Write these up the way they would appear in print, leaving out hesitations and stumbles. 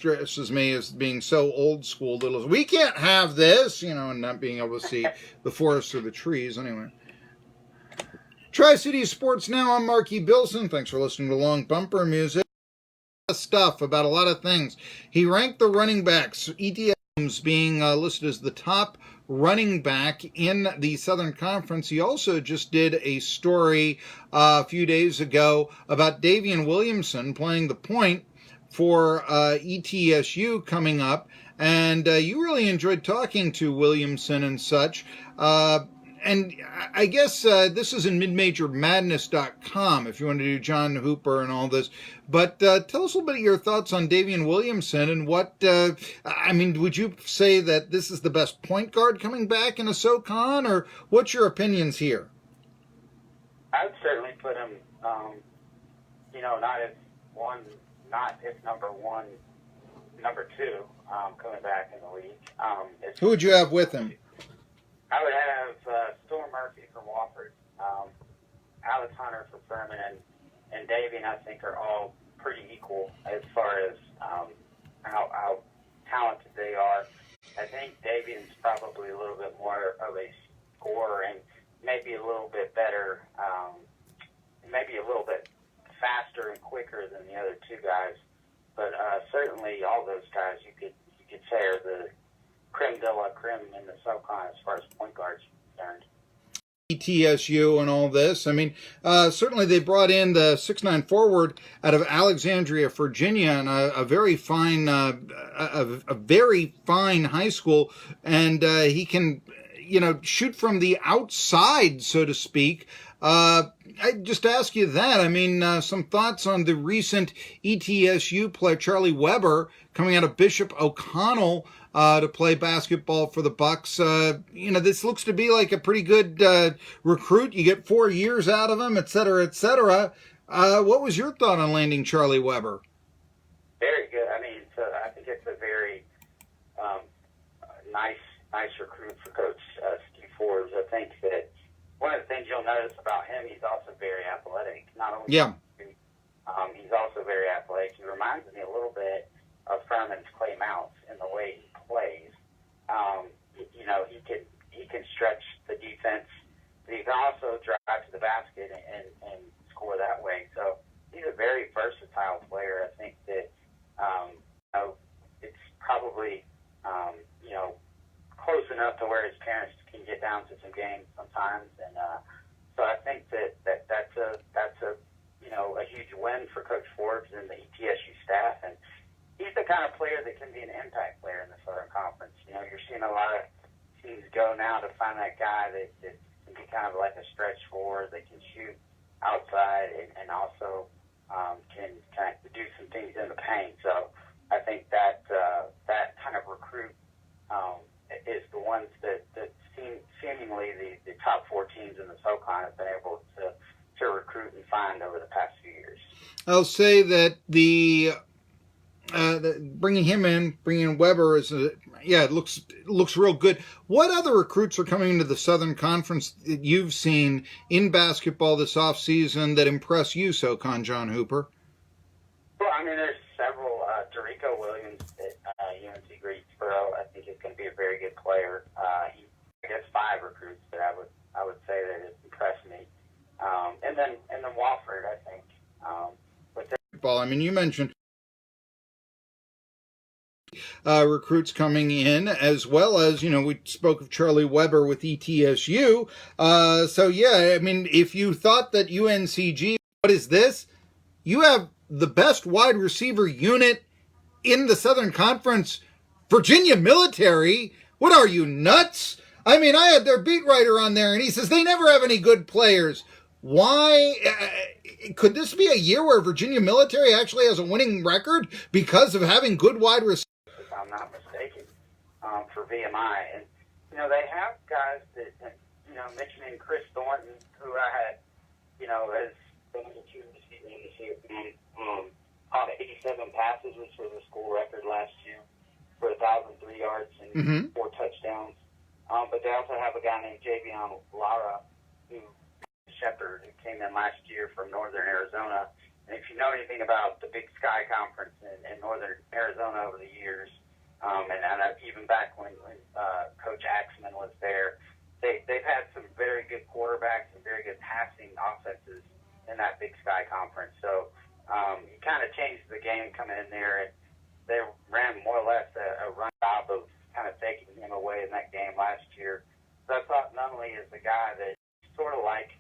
stresses me as being so old school. Little, we can't have this, and not being able to see the forest or the trees. Anyway. Tri-City Sports Now, I'm Marky Billson. Thanks for listening to Long Bumper Music. Stuff about a lot of things. He ranked the running backs, ETSU being listed as the top running back in the Southern Conference. He also just did a story a few days ago about Daivien Williamson playing the point for ETSU coming up. And you really enjoyed talking to Williamson and such. And I guess this is in midmajormadness.com if you want to do John Hooper and all this. But tell us a little bit of your thoughts on Daivien Williamson and what, would you say that this is the best point guard coming back in a SoCon, or what's your opinions here? I would certainly put him, not as number one, number two, coming back in the league. Who would you have with him? I would have Marky from Wofford, Alex Hunter from Furman, and Daivien, I think, are all pretty equal as far as how talented they are. I think Davien's probably a little bit more of a scorer and maybe a little bit better, maybe a little bit faster and quicker than the other two guys. But certainly all those guys you could say are the creme de la creme in the SoCon as far as point guards are concerned. ETSU and all this. Certainly they brought in the 6'9" forward out of Alexandria, Virginia, and a very fine, a very fine high school, and he can, shoot from the outside, so to speak. I just ask you that. Some thoughts on the recent ETSU player, Charlie Weber, coming out of Bishop O'Connell to play basketball for the Bucks. This looks to be like a pretty good recruit. You get 4 years out of him, et cetera, et cetera. What was your thought on landing Charlie Weber? Very good. I think it's a very nice recruit for Coach Steve Forbes. I think that one of the things you'll notice about him, he's also very athletic. Not only he's also very athletic. He reminds me a little bit of Furman's Clay Mounts in the way he plays. He can stretch the defense, but he can also drive to the basket and score that way. So he's a very versatile player. I think that it's probably close enough to where his parents can get down to some games sometimes, and so I think that's a huge win for Coach Forbes and the ETSU staff, and he's the kind of player that can be an impact player in the Southern Conference. You're seeing a lot of teams go now to find that guy that can be kind of like a stretch forward, that can shoot outside and also can kind of do some things in the paint. So I think that kind of recruit is the ones that seemingly the top 4 teams in the SoCon have been able to recruit and find over the past few years. I'll say that bringing in Weber it looks real good. What other recruits are coming into the Southern Conference that you've seen in basketball this offseason that impress you, SoCon John Hooper? Well, there's several. Dorico Williams at UNC Greensboro, I think, is going to be a very good player. I guess 5 recruits that I would say that has impressed me. And then Wofford, I think. With ball. You mentioned recruits coming in, as well as, we spoke of Charlie Weber with ETSU. If you thought that UNCG, what is this? You have the best wide receiver unit in the Southern Conference. Virginia Military? What are you, nuts? I had their beat writer on there, and he says they never have any good players. Why? Could this be a year where Virginia Military actually has a winning record because of having good wide receivers? If I'm not mistaken, for VMI. And, they have guys that, mentioning Chris Thornton, who I had, as one of the 2 receivers this year, caught 87 passes, which was a school record last year, for 1,003 yards and 4 touchdowns. But they also have a guy named Javion Lara, Shepherd, who came in last year from Northern Arizona if you know anything about the Big Sky Conference in northern Arizona over the years, and even back when Coach Axman was there, they've had some very good quarterbacks and very good passing offenses in that Big Sky Conference. So he kind of changed the game coming in there, and they ran more or less a run job of kind of taking him away in that game last year. So I thought Nunley is the guy that sort of like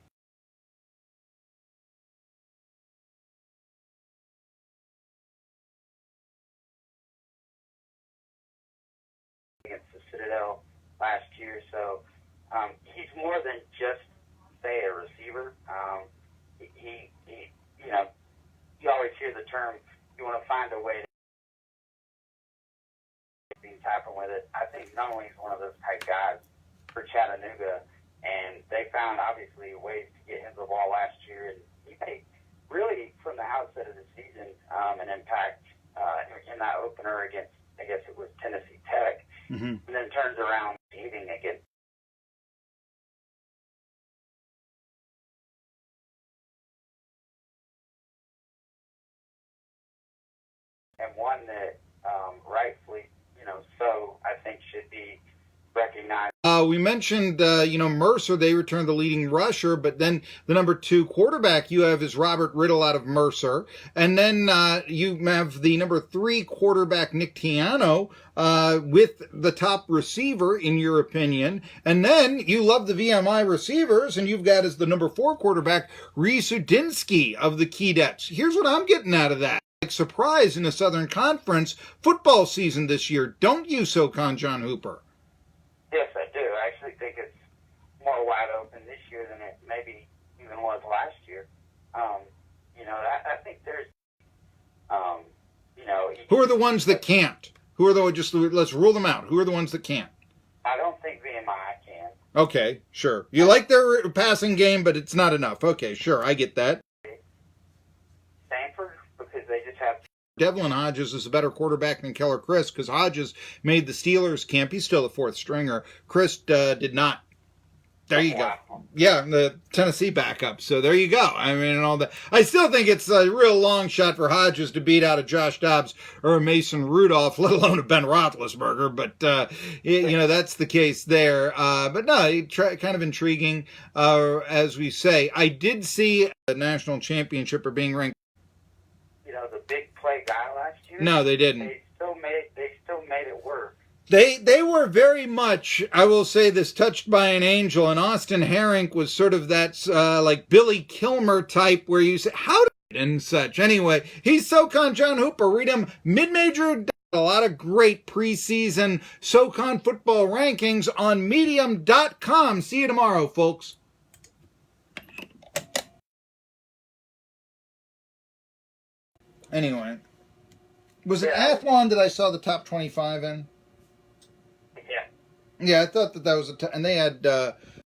against the Citadel last year. So he's more than just, say, a receiver. He you know, you always hear the term, you want to find a way to happen with it. I think Nunley is one of those type guys for Chattanooga, and they found, obviously, ways to get him the ball last year, and he made, really, from the outset of the season, an impact in that opener against, I guess it was Tennessee Tech, and then turns around beating against and one that rightfully, so I think should be recognized. We mentioned, Mercer, they returned the leading rusher, but then the number 2 quarterback you have is Robert Riddle out of Mercer. And then you have the number 3 quarterback, Nick Tiano, with the top receiver, in your opinion. And then you love the VMI receivers, and you've got as the number 4 quarterback, Reese Udinsky of the Keydets. Here's what I'm getting out of that. Surprise in the Southern Conference football season this year, don't you, SoCon John Hooper? Yes, I do. I actually think it's more wide open this year than it maybe even was last year. I think there's, Who are the ones that can't? Who are the, let's rule them out. Who are the ones that can't? I don't think VMI can. Okay, sure. You like their passing game, but it's not enough. Okay, sure, I get that. Stanford, because they just have. Devlin Hodges is a better quarterback than Keller Chris, because Hodges made the Steelers camp. He's still a 4th stringer. Chris did not. There you go. Yeah, the Tennessee backup. So there you go. I mean, and all that. I still think it's a real long shot for Hodges to beat out a Josh Dobbs or a Mason Rudolph, let alone a Ben Roethlisberger. But, that's the case there. But no, kind of intriguing, as we say. I did see the national championship are being ranked. The big play guy last year. No, they didn't. They still made it work. They were very much, I will say this, touched by an angel, and Austin Herink was sort of that like Billy Kilmer type where you say, how did and such. Anyway, he's SoCon John Hooper. Read him mid-major. A lot of great preseason SoCon football rankings on medium.com. See you tomorrow, folks. Anyway, was it Athlon that I saw the top 25 in? Yeah. Yeah, I thought that was and they had